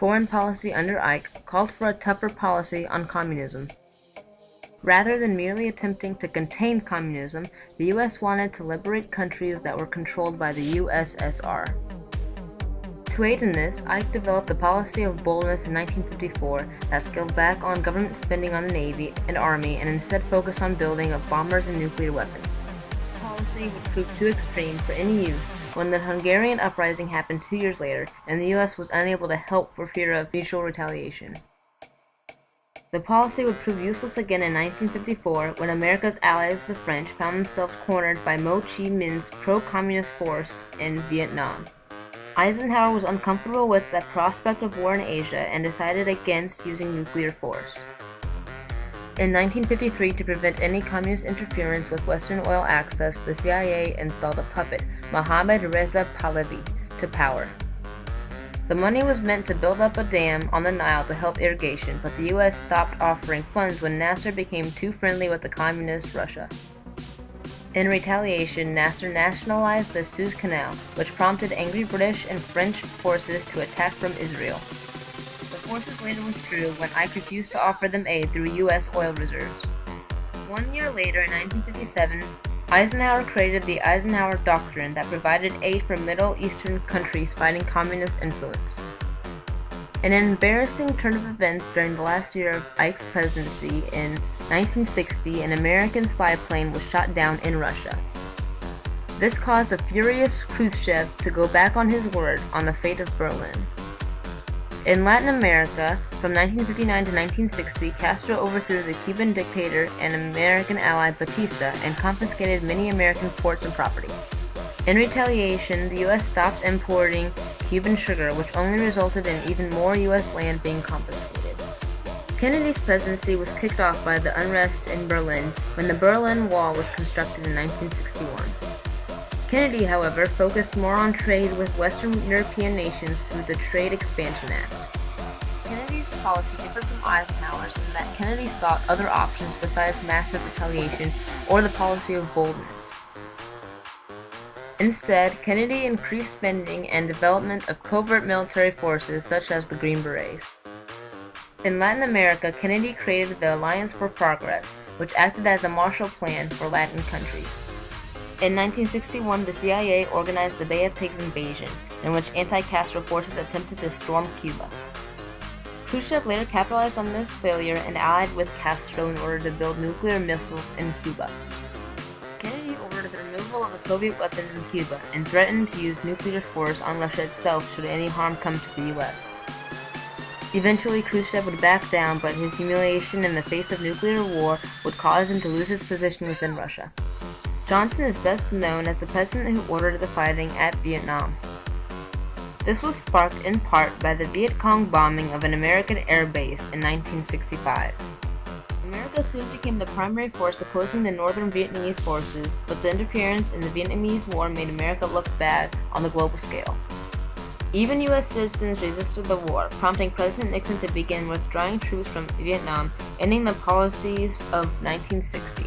foreign policy under Ike called for a tougher policy on communism. Rather than merely attempting to contain communism, the U.S. wanted to liberate countries that were controlled by the USSR. To aid in this, Ike developed the policy of boldness in 1954 that scaled back on government spending on the Navy and Army and instead focused on building of bombers and nuclear weapons. This policy would prove too extreme for any use when the Hungarian uprising happened 2 years later and the U.S. was unable to help for fear of mutual retaliation. The policy would prove useless again in 1954 when America's allies, the French, found themselves cornered by Ho Chi Minh's pro-communist force in Vietnam. Eisenhower was uncomfortable with the prospect of war in Asia and decided against using nuclear force. In 1953, to prevent any communist interference with Western oil access, the CIA installed a puppet, Mohammad Reza Pahlavi, to power. The money was meant to build up a dam on the Nile to help irrigation, but the U.S. stopped offering funds when Nasser became too friendly with the communist Russia. In retaliation, Nasser nationalized the Suez Canal, which prompted angry British and French forces to attack from Israel. The forces later withdrew when Ike refused to offer them aid through U.S. oil reserves. 1 year later, in 1957, Eisenhower created the Eisenhower Doctrine that provided aid for Middle Eastern countries fighting communist influence. An embarrassing turn of events during the last year of Ike's presidency, in 1960, an American spy plane was shot down in Russia. This caused a furious Khrushchev to go back on his word on the fate of Berlin. In Latin America, from 1959 to 1960, Castro overthrew the Cuban dictator and American ally Batista and confiscated many American ports and property. In retaliation, the U.S. stopped importing Cuban sugar, which only resulted in even more U.S. land being confiscated. Kennedy's presidency was kicked off by the unrest in Berlin when the Berlin Wall was constructed in 1961. Kennedy, however, focused more on trade with Western European nations through the Trade Expansion Act. Kennedy's policy differed from Eisenhower's in that Kennedy sought other options besides massive retaliation or the policy of boldness. Instead, Kennedy increased spending and development of covert military forces such as the Green Berets. In Latin America, Kennedy created the Alliance for Progress, which acted as a Marshall Plan for Latin countries. In 1961, the CIA organized the Bay of Pigs invasion, in which anti-Castro forces attempted to storm Cuba. Khrushchev later capitalized on this failure and allied with Castro in order to build nuclear missiles in Cuba. Kennedy ordered the removal of the Soviet weapons in Cuba and threatened to use nuclear force on Russia itself should any harm come to the U.S. Eventually, Khrushchev would back down, but his humiliation in the face of nuclear war would cause him to lose his position within Russia. Johnson is best known as the president who ordered the fighting at Vietnam. This was sparked in part by the Viet Cong bombing of an American air base in 1965. America soon became the primary force opposing the northern Vietnamese forces, but the interference in the Vietnamese War made America look bad on the global scale. Even U.S. citizens resisted the war, prompting President Nixon to begin withdrawing troops from Vietnam, ending the policies of 1960.